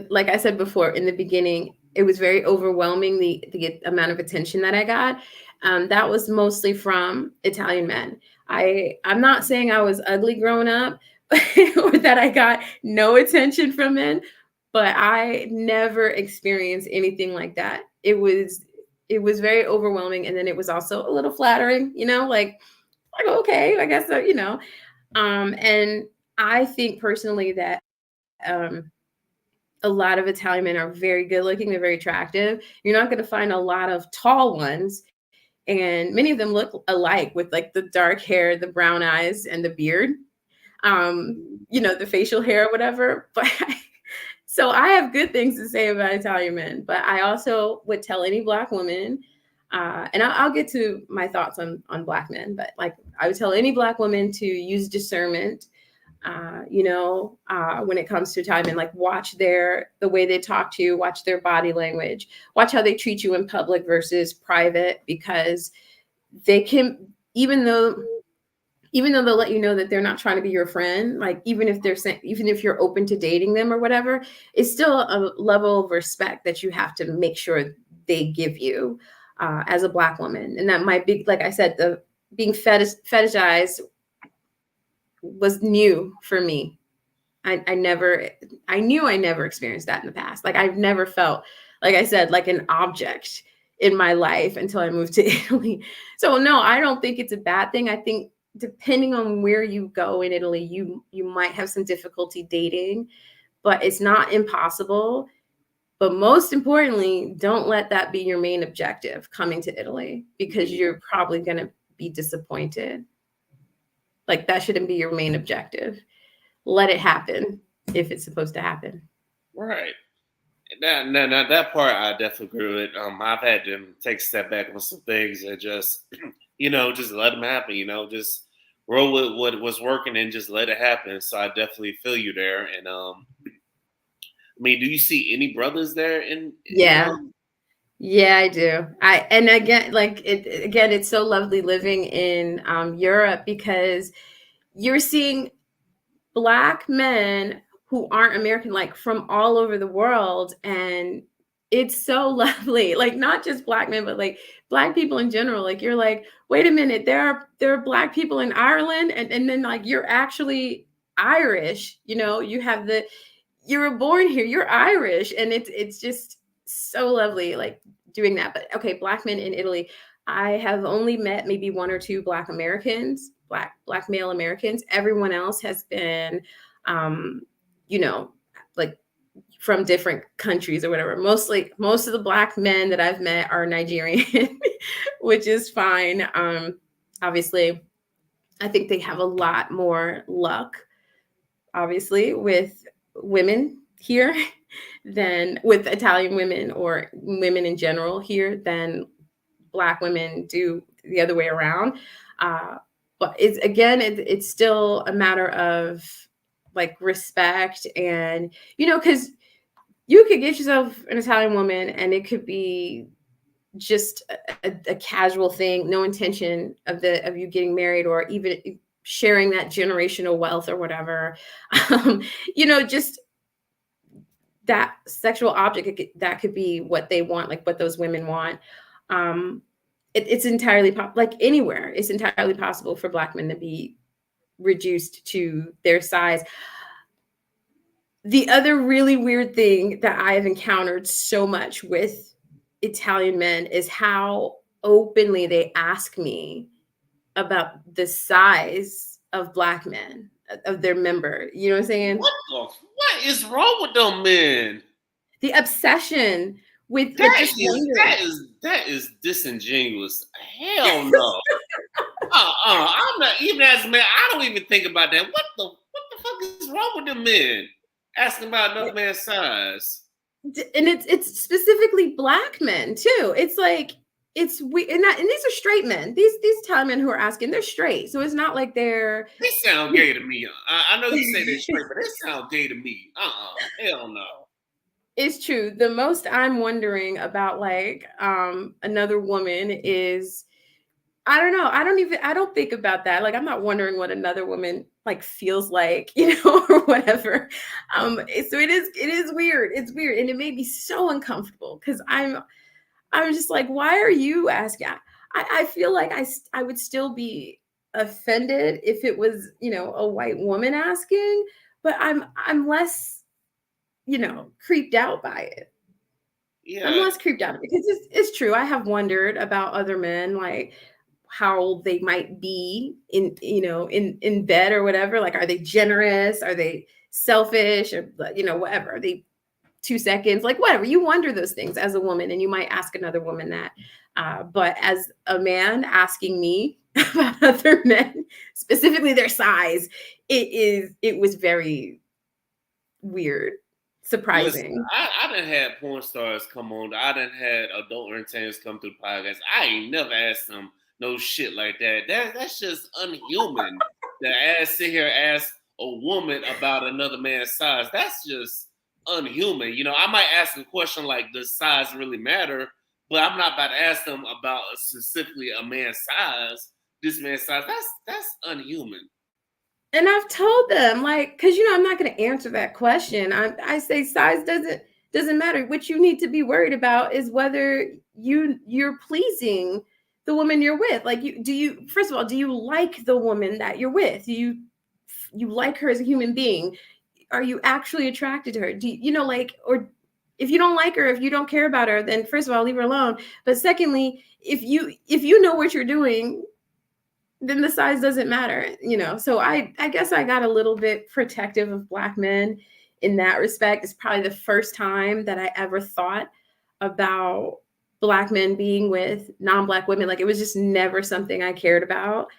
Speaker 2: like I said before in the beginning, it was very overwhelming the amount of attention that I got. That was mostly from Italian men. I'm not saying I was ugly growing up or that I got no attention from men, but I never experienced anything like that. It was very overwhelming, and then it was also a little flattering, like okay, I guess so, and I think personally that um, a lot of Italian men are very good looking. They're very attractive. You're not going to find a lot of tall ones. And many of them look alike with like the dark hair, the brown eyes, and the beard. the facial hair or whatever. But so I have good things to say about Italian men, but I also would tell any Black woman, and I'll get to my thoughts on Black men, but like I would tell any Black woman to use discernment, when it comes to Italian men, like watch the way they talk to you, watch their body language, watch how they treat you in public versus private, because they can, even though they'll let you know that they're not trying to be your friend, like even if you're open to dating them or whatever, it's still a level of respect that you have to make sure they give you as a Black woman. And that might be, like I said, the being fetishized was new for me. I knew I never experienced that in the past. Like I've never felt, like I said, like an object in my life until I moved to Italy. So no, I don't think it's a bad thing. I think depending on where you go in Italy, you might have some difficulty dating, but it's not impossible. But most importantly, don't let that be your main objective coming to Italy, because you're probably going to be disappointed. Like that shouldn't be your main objective. Let it happen if it's supposed to happen.
Speaker 1: Right. That part I definitely agree with. I've had to take a step back on some things and just, just let them happen. Just roll with what was working and just let it happen. So I definitely feel you there. And do you see any brothers there?
Speaker 2: Yeah, I do. And again, it's so lovely living in Europe, because you're seeing Black men who aren't American, like from all over the world. And it's so lovely. Like not just Black men, but like Black people in general. Like you're like, wait a minute, there are Black people in Ireland, and then like you're actually Irish, you were born here, you're Irish. And it's just so lovely, like doing that. But okay, Black men in Italy, I have only met maybe one or two Black Americans, Black male Americans. Everyone else has been, like from different countries or whatever. Most of the Black men that I've met are Nigerian, which is fine. Obviously, I think they have a lot more luck, obviously, with women here than with Italian women or women in general here than Black women do the other way around. But it's still a matter of like respect, and because you could get yourself an Italian woman and it could be just a casual thing, no intention of you getting married or even sharing that generational wealth or whatever. Just that sexual object, that could be what they want, like what those women want. It's entirely like anywhere, it's entirely possible for Black men to be reduced to their size. The other really weird thing that I've encountered so much with Italian men is how openly they ask me about the size of Black men, of their member. You know what I'm saying?
Speaker 1: What is wrong with them men?
Speaker 2: The obsession with
Speaker 1: that is disingenuous. Hell no. I'm not even as a man. I don't even think about that. What the fuck is wrong with them men asking about another man's size?
Speaker 2: And it's specifically Black men too. It's like it's we and these are straight men. These Italian men who are asking, they're straight, so it's not like they
Speaker 1: sound gay to me. I know you say they're straight, but they sound gay to me. Hell no.
Speaker 2: It's true. The most I'm wondering about like another woman is, I don't know. I don't think about that. Like, I'm not wondering what another woman like feels like, or whatever. So it is weird. It's weird. And it made me so uncomfortable because I'm just like, why are you asking? I feel like I would still be offended if it was, a white woman asking, but I'm less, creeped out by it. Yeah. I'm less creeped out because it's true. I have wondered about other men, like how they might be in bed or whatever. Like, are they generous? Are they selfish? Or, whatever. Are they 2 seconds, like whatever. You wonder those things as a woman, and you might ask another woman that. But as a man asking me about other men, specifically their size, it was very weird,
Speaker 1: Listen,
Speaker 2: surprising.
Speaker 1: I done had porn stars come on. I done had adult entertainers come through the podcast. I ain't never asked them no shit like that. That's just unhuman. To sit here and ask a woman about another man's size. That's just unhuman. You know, I might ask a question like, does size really matter? But I'm not about to ask them about specifically a man's size. This man's size. That's unhuman.
Speaker 2: And I've told them, like, because I'm not going to answer that question. I say size doesn't matter. What you need to be worried about is whether you're pleasing the woman you're with. Like, first of all, do you like the woman that you're with? Do you like her as a human being? Are you actually attracted to her? Do like, or if you don't like her, if you don't care about her, then first of all, leave her alone. But secondly, if you know what you're doing, then the size doesn't matter, So I guess I got a little bit protective of Black men in that respect. It's probably the first time that I ever thought about Black men being with non-Black women. Like, it was just never something I cared about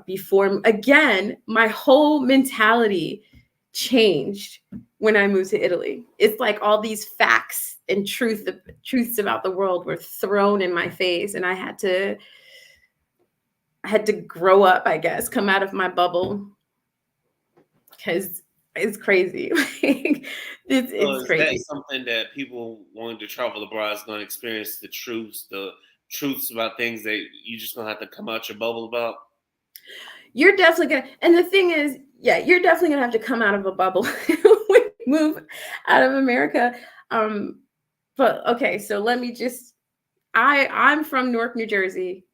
Speaker 2: before. Again, my whole mentality changed when I moved to Italy. It's like all these facts and truths about the world were thrown in my face, and I had to grow up, I guess, come out of my bubble, because it's crazy. It's
Speaker 1: Is that
Speaker 2: crazy.
Speaker 1: something that people wanting to travel abroad is going to experience the truths about things that you just gonna have to come out your bubble about?
Speaker 2: You're definitely gonna, and the thing is, yeah, you're definitely gonna have to come out of a bubble when you move out of America. But okay, so let me just, I'm from Newark, New Jersey.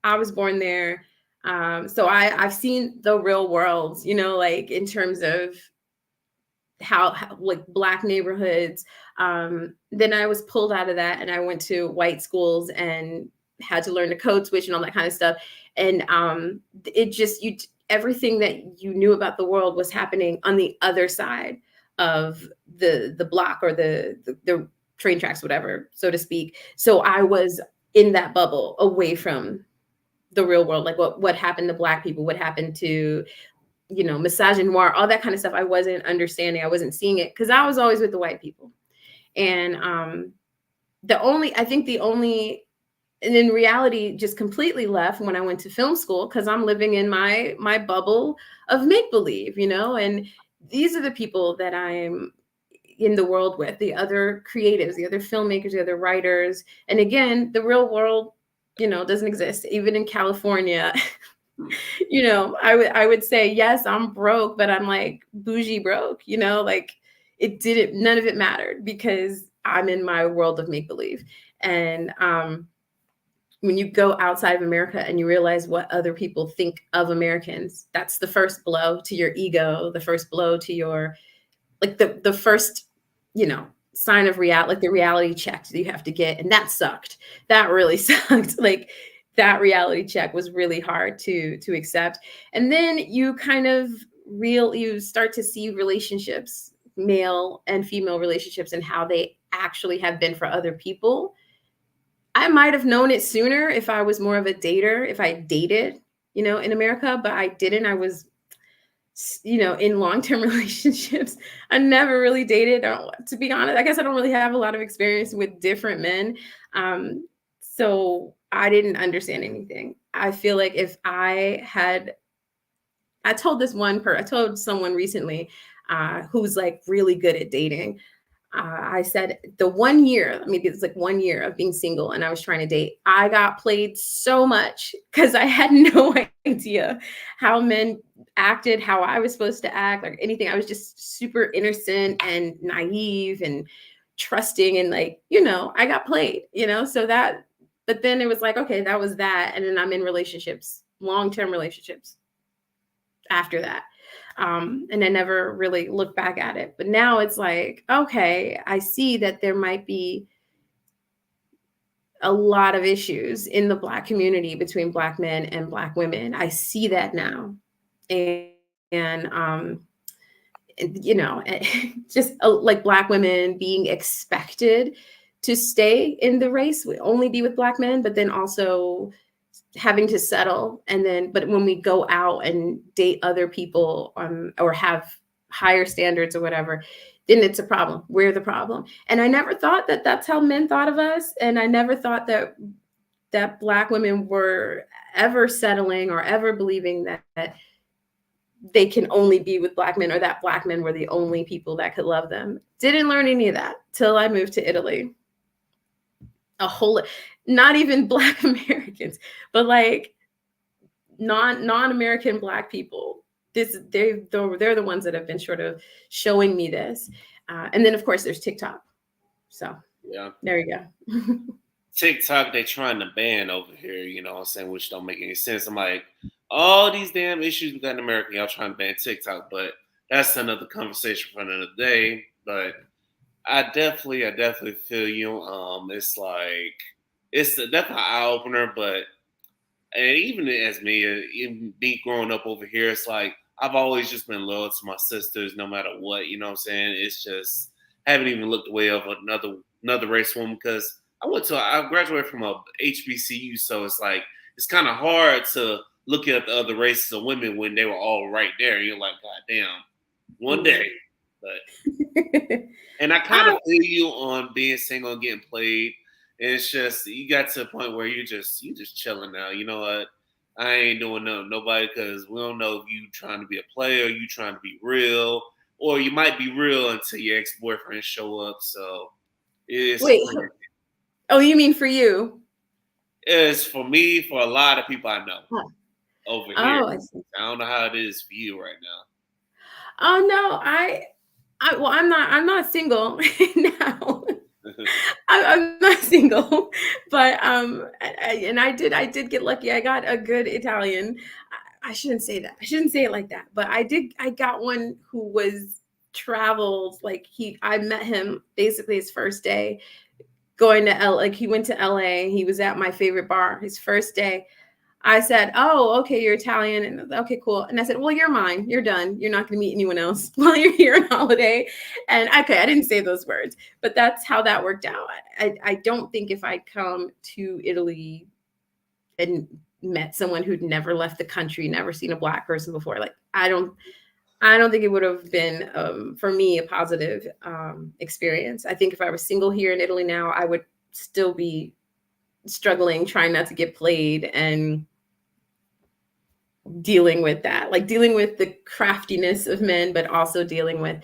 Speaker 2: I was born there. So I've seen the real world, like in terms of how like Black neighborhoods. Then I was pulled out of that and I went to white schools and had to learn the code switch and all that kind of stuff. And it just, everything that you knew about the world was happening on the other side of the block, or the train tracks, whatever, so to speak. So I was in that bubble away from the real world, like what happened to Black people, what happened to, misogynoir, all that kind of stuff. I wasn't understanding. I wasn't seeing it because I was always with the white people. And the only, and in reality, just completely left when I went to film school, because I'm living in my bubble of make-believe, and these are the people that I'm in the world with, the other creatives, the other filmmakers, the other writers. And again, the real world, doesn't exist. Even in California, I would say, yes, I'm broke, but I'm like bougie broke, like none of it mattered because I'm in my world of make-believe. And when you go outside of America and you realize what other people think of Americans, that's the first blow to your ego, the first blow to your, like the first, sign of reality, like the reality check that you have to get. And that sucked. That really sucked. Like, that reality check was really hard to accept. And then you kind of you start to see relationships, male and female relationships, and how they actually have been for other people. I might have known it sooner if I was more of a dater, if I dated, in America, but I didn't. I was, in long-term relationships. I never really dated. To be honest, I guess I don't really have a lot of experience with different men. So I didn't understand anything. I feel like if I told someone recently who's like really good at dating. I said the 1 year, it's like 1 year of being single and I was trying to date, I got played so much because I had no idea how men acted, how I was supposed to act, like anything. I was just super innocent and naive and trusting, and like, I got played, so that, but then it was like, okay, that was that. And then I'm in relationships, long-term relationships after that. And I never really looked back at it. But now it's like, okay, I see that there might be a lot of issues in the Black community between Black men and Black women. I see that now. And you know, just like Black women being expected to stay in the race, we only be with Black men, but then also having to settle. And then, but when we go out and date other people or have higher standards or whatever, then it's a problem. We're the problem. And I never thought that that's how men thought of us. And I never thought that Black women were ever settling or ever believing that they can only be with Black men, or that Black men were the only people that could love them. Didn't learn any of that till I moved to Italy. Not even Black Americans, but like non-American Black people. They're the ones that have been sort of showing me this. And then of course there's TikTok. So
Speaker 1: yeah,
Speaker 2: there you go.
Speaker 1: TikTok, they trying to ban over here, you know what I'm saying, which don't make any sense. I'm like, all these damn issues we got in America, y'all trying to ban TikTok, but that's another conversation for another day. But I definitely feel you. It's like it's definitely an eye opener, but and even as me, even me growing up over here, it's like I've always just been loyal to my sisters, no matter what. You know what I'm saying? It's just I haven't even looked away of another race woman because I graduated from a HBCU, so it's like it's kind of hard to look at the other races of women when they were all right there. You're like, God damn, one day. But and I kind of feel you on being single and getting played. And it's just you got to a point where you just chilling now. You know what? I ain't doing nobody because we don't know if you trying to be a player, you trying to be real, or you might be real until your ex boyfriend show up. So it's
Speaker 2: Wait. Oh, you mean for you?
Speaker 1: It's for me, for a lot of people I know over here.
Speaker 2: I
Speaker 1: don't know how it is for you right now.
Speaker 2: Oh no, well, I'm not single now. I'm not single, but I did get lucky. I got a good Italian. I shouldn't say that. I shouldn't say it like that. But I got one who was traveled. Like I met him basically his first day going to like he went to LA. He was at my favorite bar his first day. I said, "Oh, okay, you're Italian." And okay, cool. And I said, "Well, you're mine. You're done. You're not going to meet anyone else while you're here on holiday." And okay, I didn't say those words, but that's how that worked out. I don't think if I'd come to Italy and met someone who'd never left the country, never seen a Black person before, like I don't think it would have been for me a positive experience. I think if I was single here in Italy now, I would still be struggling, trying not to get played and dealing with that, like dealing with the craftiness of men, but also dealing with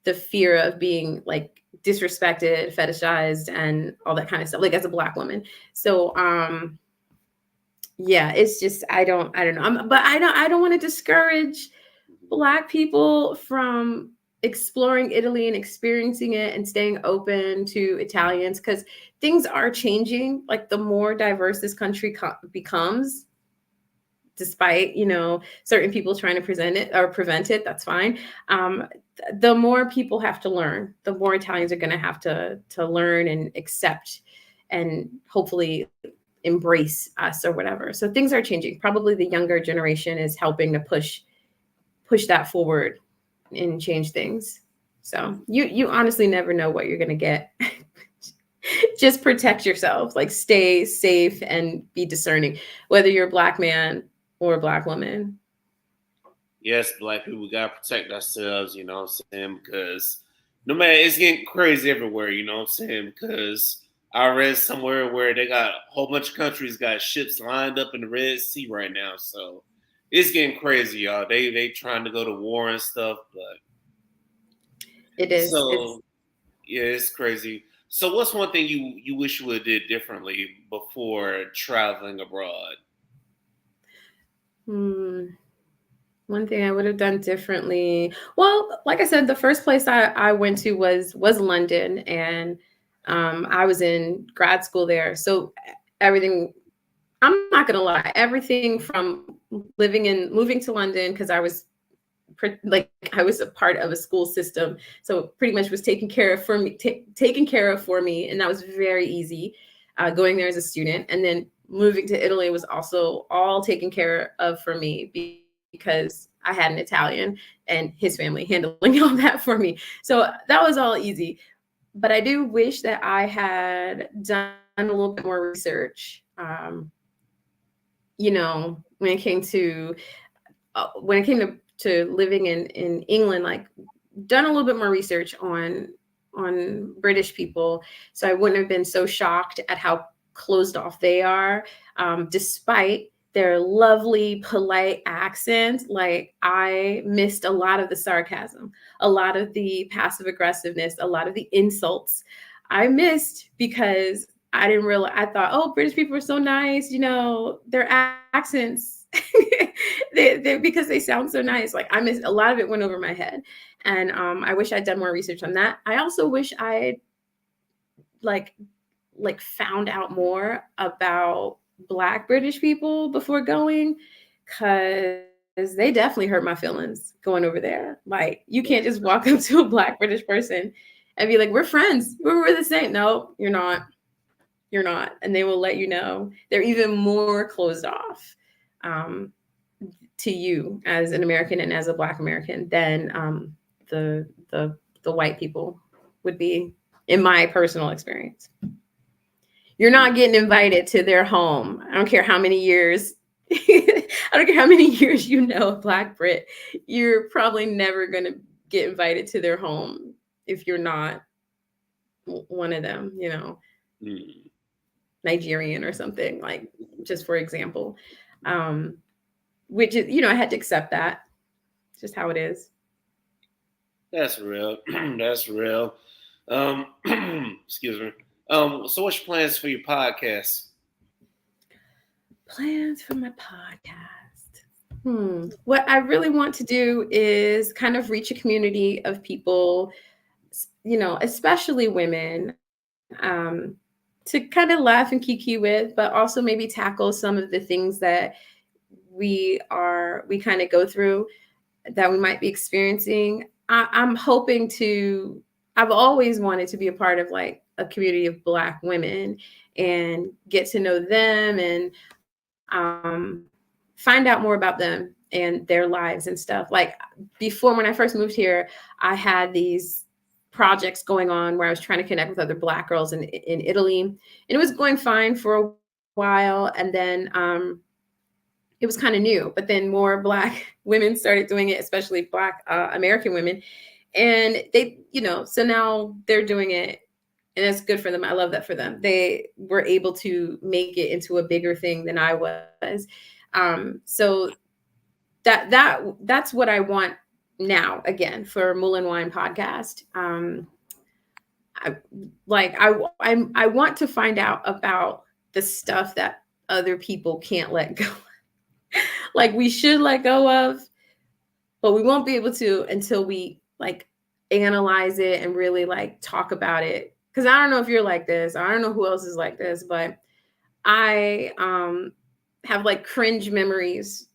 Speaker 2: the fear of being like disrespected, fetishized, and all that kind of stuff, like as a Black woman. So yeah, it's just I don't know. But I don't want to discourage Black people from exploring Italy and experiencing it and staying open to Italians, because things are changing. Like the more diverse this country becomes, despite, you know, certain people trying to present it or prevent it, that's fine. The more people have to learn, the more Italians are going to have to learn and accept and hopefully embrace us or whatever. So things are changing. Probably the younger generation is helping to push that forward and change things. So you honestly never know what you're going to get. Just protect yourself, like stay safe and be discerning, whether you're a Black man or a Black woman.
Speaker 1: Yes, Black people gotta protect ourselves, you know what I'm saying? Because no matter, it's getting crazy everywhere, you know what I'm saying? Because I read somewhere where they got a whole bunch of countries got ships lined up in the Red Sea right now. So it's getting crazy, y'all. They trying to go to war and stuff, but
Speaker 2: it is.
Speaker 1: Yeah, it's crazy. So what's one thing you wish you would have did differently before traveling abroad?
Speaker 2: One thing I would have done differently. Well, like I said, the first place I went to was London, and I was in grad school there. So everything, I'm not gonna lie, everything from moving to London, because I was I was a part of a school system, so pretty much was taken care of for me, and that was very easy. Going there as a student, and then moving to Italy was also all taken care of for me because I had an Italian and his family handling all that for me. So that was all easy. But I do wish that I had done a little bit more research. When it came to living in England, like done a little bit more research on British people, so I wouldn't have been so shocked at how closed off they are, despite their lovely, polite accents. Like I missed a lot of the sarcasm, a lot of the passive aggressiveness, a lot of the insults. I missed because I didn't realize. I thought, oh, British people are so nice. Their accents, because they sound so nice. Like I missed a lot of it, went over my head, and I wish I'd done more research on that. I also wish I like found out more about Black British people before going, because they definitely hurt my feelings going over there. Like you can't just walk up to a Black British person and be like, we're friends, we're the same. No, you're not. And they will let you know. They're even more closed off to you as an American and as a Black American than the white people would be, in my personal experience. You're not getting invited to their home. I don't care how many years. I don't care how many years a Black Brit. You're probably never going to get invited to their home if you're not one of them, Nigerian or something, like, just for example. Which is, I had to accept that. It's just how it is.
Speaker 1: That's real. That's real. Excuse me. So what's your plans for your podcast?
Speaker 2: Plans for my podcast. What I really want to do is kind of reach a community of people, especially women, to kind of laugh and kiki with, but also maybe tackle some of the things that we kind of go through, that we might be experiencing. I've always wanted to be a part of like a community of Black women and get to know them and find out more about them and their lives and stuff. Like before, when I first moved here, I had these projects going on where I was trying to connect with other Black girls in Italy, and it was going fine for a while. And then it was kind of new, but then more Black women started doing it, especially Black American women. And they, so now they're doing it, and it's good for them. I love that for them. They were able to make it into a bigger thing than I was. So that's what I want now, again, for Mull and Wine podcast. I want to find out about the stuff that other people can't let go. Like we should let go of, but we won't be able to until we like analyze it and really like talk about it. Because I don't know if you're like this. I don't know who else is like this, but I have like cringe memories,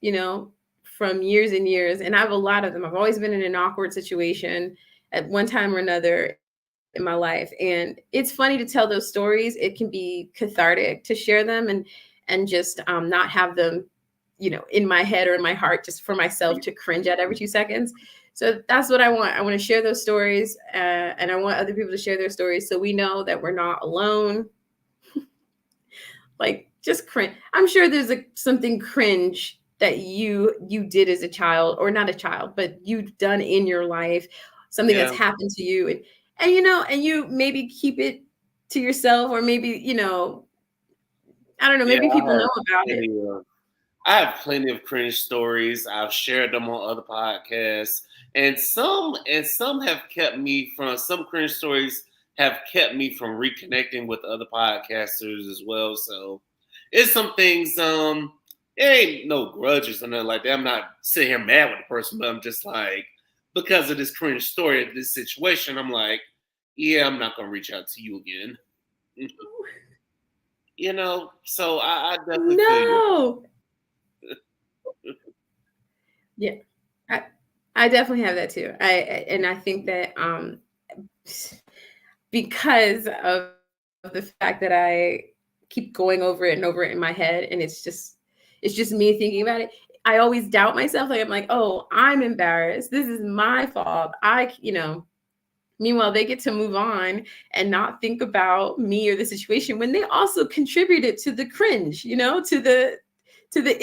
Speaker 2: from years and years. And I have a lot of them. I've always been in an awkward situation at one time or another in my life. And it's funny to tell those stories. It can be cathartic to share them and just not have them, in my head or in my heart, just for myself to cringe at every 2 seconds. So that's what I want. I want to share those stories, and I want other people to share their stories so we know that we're not alone. Like just cringe. I'm sure there's something cringe that you did as a child, or not a child, but you've done in your life, something that's happened to you, and you maybe keep it to yourself, or maybe I don't know, maybe people know about it.
Speaker 1: I have plenty of cringe stories. I've shared them on other podcasts, and some have kept me from, some cringe stories have kept me from reconnecting with other podcasters as well. So it's some things. It ain't no grudges or nothing like that. I'm not sitting here mad with the person, but I'm just like, because of this cringe story, this situation, I'm like, yeah, I'm not gonna reach out to you again. So I definitely feel you.
Speaker 2: Yeah, I definitely have that too. I think that because of the fact that I keep going over it and over it in my head, and it's just me thinking about it. I always doubt myself. Like I'm like, oh, I'm embarrassed. This is my fault. Meanwhile, they get to move on and not think about me or the situation when they also contributed to the cringe, to the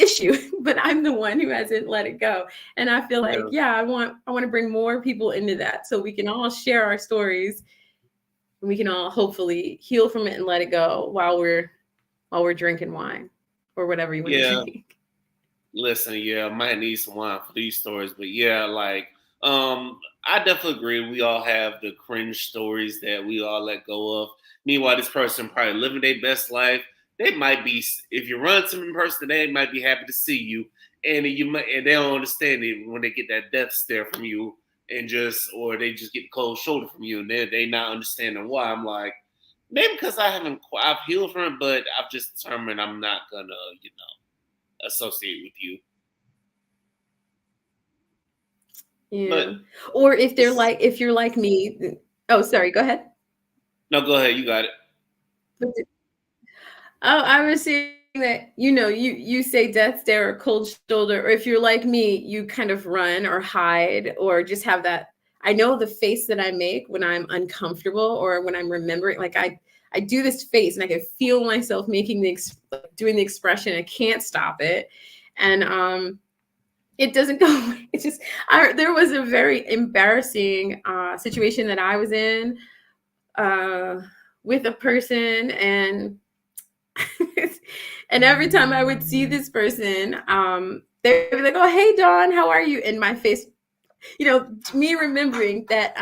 Speaker 2: issue. But I'm the one who hasn't let it go. And I feel like,
Speaker 1: Yeah.
Speaker 2: yeah, I want to bring more people into that so we can all share our stories and we can all hopefully heal from it and let it go while we're drinking wine or whatever you want to
Speaker 1: Yeah.
Speaker 2: drink.
Speaker 1: Listen, yeah, I might need some wine for these stories, but yeah, like, I definitely agree. We all have the cringe stories that we all let go of. Meanwhile, this person probably living their best life. They might be, if you run to them in person, they might be happy to see you, and and they don't understand it when they get that death stare from you, or they just get the cold shoulder from you, and they not understanding why. I'm like, maybe because I've healed from it, but I've just determined I'm not gonna, associate with you. But
Speaker 2: Yeah. Or
Speaker 1: it's
Speaker 2: if you're like me, oh, sorry, go ahead.
Speaker 1: no, go ahead. You got it.
Speaker 2: Oh, I was saying that, you say death stare or cold shoulder, or if you're like me, you kind of run or hide or just have that. I know the face that I make when I'm uncomfortable or when I'm remembering, like I do this face and I can feel myself making doing the expression. I can't stop it. And it doesn't go away. It's just, there was a very embarrassing situation that I was in uh, with a person, and and every time I would see this person, they would be like, "Oh, hey, Dawn, how are you?" And my face, me remembering that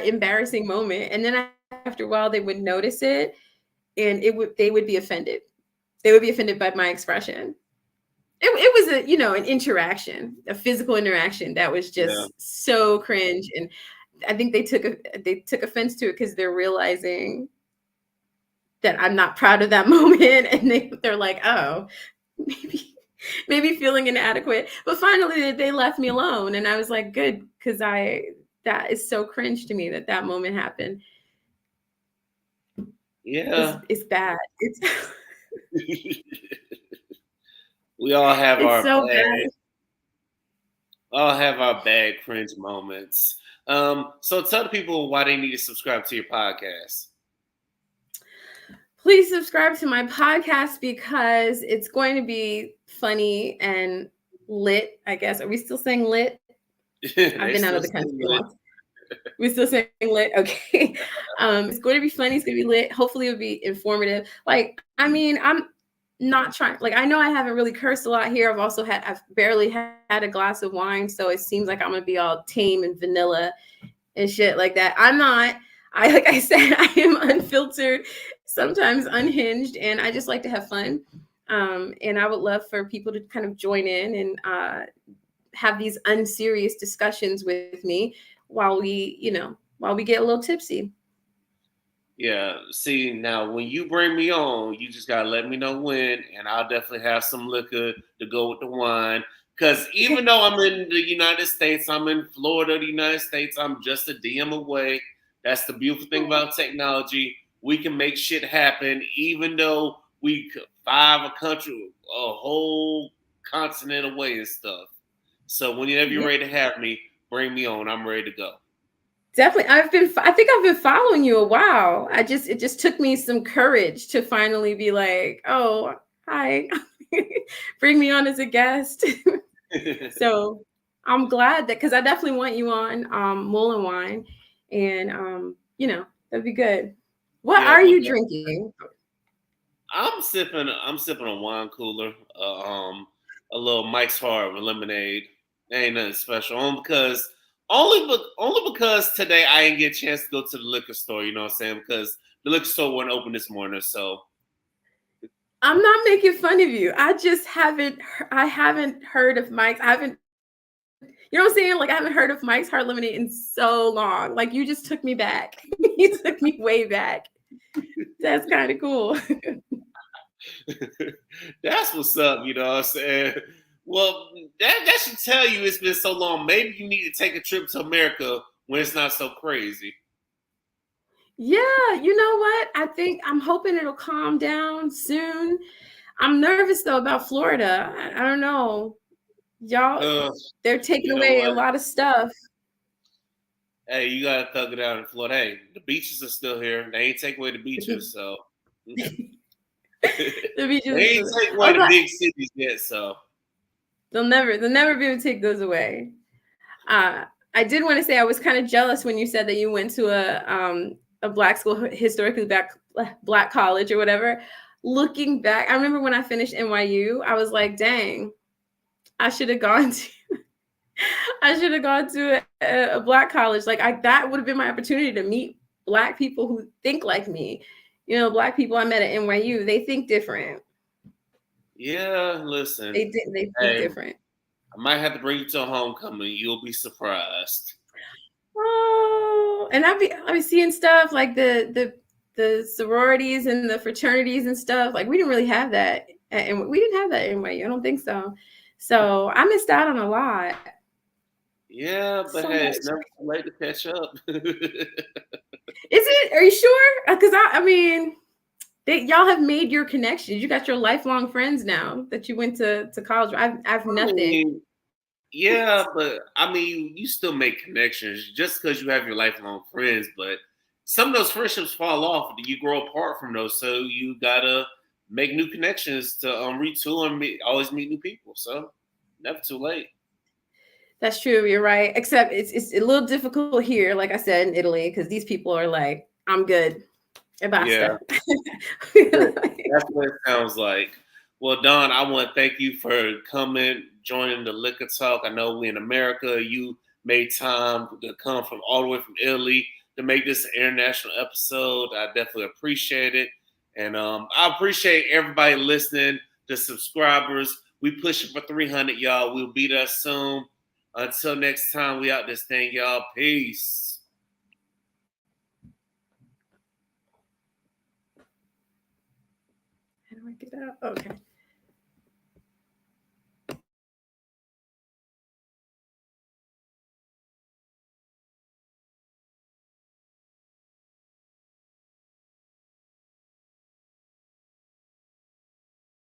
Speaker 2: embarrassing moment, and then after a while, they would notice it, and they would be offended. They would be offended by my expression. It was an interaction, a physical interaction that was
Speaker 1: Yeah,
Speaker 2: just so cringe, and I think they took offense to it because they're realizing that I'm not proud of that moment, and they're like, oh, maybe maybe feeling inadequate. But finally, they left me alone, and I was like, good, because that is so cringe to me that moment happened. It's
Speaker 1: yeah.
Speaker 2: it's bad. It's
Speaker 1: we all have
Speaker 2: it's
Speaker 1: our
Speaker 2: so
Speaker 1: bad,
Speaker 2: bad.
Speaker 1: all have our bad cringe moments. So tell the people why they need to subscribe to your podcast.
Speaker 2: Please subscribe to my podcast because it's going to be funny and lit. I guess, are we still saying lit? I've
Speaker 1: They
Speaker 2: been out
Speaker 1: still
Speaker 2: of the
Speaker 1: saying
Speaker 2: country a
Speaker 1: lit.
Speaker 2: long. We're still saying lit. Okay. It's going to be funny. It's going to be lit. Hopefully, it'll be informative. Like, I mean, I'm not trying, like, I know I haven't really cursed a lot here. I've barely had a glass of wine. So it seems like I'm going to be all tame and vanilla and shit like that. I'm not. Like I said, I am unfiltered, sometimes unhinged, and I just like to have fun. And I would love for people to kind of join in and have these unserious discussions with me while we get a little tipsy.
Speaker 1: Yeah. See, now when you bring me on, you just gotta let me know when, and I'll definitely have some liquor to go with the wine. Because even though I'm in the United States, I'm in Florida, the United States, I'm just a DM away. That's the beautiful thing about technology. We can make shit happen, even though we could five a country, a whole continent away and stuff. So whenever you're
Speaker 2: Yeah,
Speaker 1: ready to have me, bring me on. I'm ready to go.
Speaker 2: definitely. I think I've been following you a while. It just took me some courage to finally be like, oh, hi, bring me on as a guest. So I'm glad that, because I definitely want you on Mull and Wine, and that'd be good. What
Speaker 1: Yeah,
Speaker 2: are
Speaker 1: well,
Speaker 2: you drinking?
Speaker 1: I'm sipping a wine cooler, a little Mike's Hard with lemonade. Ain't nothing special. Only because today I didn't get a chance to go to the liquor store. You know what I'm saying? Because the liquor store wasn't open this morning. So
Speaker 2: I'm not making fun of you. I haven't heard of Mike's. I haven't, you know what I'm saying? Like, I haven't heard of Mike's Hard Lemonade in so long. Like, you just took me back. You took me way back. That's kind of cool.
Speaker 1: that's what's up. You know what I'm saying? Well, that should tell you it's been so long. Maybe you need to take a trip to America when it's not so crazy.
Speaker 2: Yeah, you know what? I'm hoping it'll calm down soon. I'm nervous though about Florida. I don't know. Y'all, they're taking
Speaker 1: you know
Speaker 2: away a
Speaker 1: what?
Speaker 2: lot of stuff.
Speaker 1: Hey, you gotta thug it out in Florida. Hey, the beaches are still here. They ain't take away the beaches, so
Speaker 2: The beaches
Speaker 1: they
Speaker 2: are
Speaker 1: ain't
Speaker 2: still
Speaker 1: take
Speaker 2: there.
Speaker 1: away the big cities yet. So
Speaker 2: They'll never be able to take those away. I did want to say I was kind of jealous when you said that you went to a black school, historically black college or whatever. Looking back, I remember when I finished NYU, I was like, dang, I should have gone to a black college. Like that would have been my opportunity to meet black people who think like me. You know, black people I met at NYU, they think different.
Speaker 1: yeah, listen,
Speaker 2: They think
Speaker 1: hey,
Speaker 2: different.
Speaker 1: I might have to bring you to a homecoming. You'll be surprised.
Speaker 2: Oh, and I'd be seeing stuff like the sororities and the fraternities and stuff. Like we didn't really have that, and we didn't have that in NYU. I don't think so. So I missed out on a lot.
Speaker 1: Yeah, but
Speaker 2: So
Speaker 1: hey,
Speaker 2: much.
Speaker 1: it's never too late to catch up.
Speaker 2: Is it? Are you sure? Because I mean, y'all have made your connections. You got your lifelong friends now that you went to college. I've
Speaker 1: I
Speaker 2: nothing.
Speaker 1: mean, yeah, but I mean, you still make connections just because you have your lifelong friends. But some of those friendships fall off. You grow apart from those, so you gotta make new connections to retool and always meet new people. So never too late.
Speaker 2: That's true. You're right. Except it's a little difficult here, like I said, in Italy, because these people are like, I'm good. E
Speaker 1: Yeah,
Speaker 2: basta.
Speaker 1: that's what it sounds like. Well, Don, I want to thank you for coming, joining the Liquor Talk. I know we in America. You made time to come from all the way from Italy to make this an international episode. I definitely appreciate it. And I appreciate everybody listening, the subscribers. We pushing for 300, y'all. We'll be there soon. Until next time, we out this thing, y'all. Peace.
Speaker 2: How do I get out? Okay.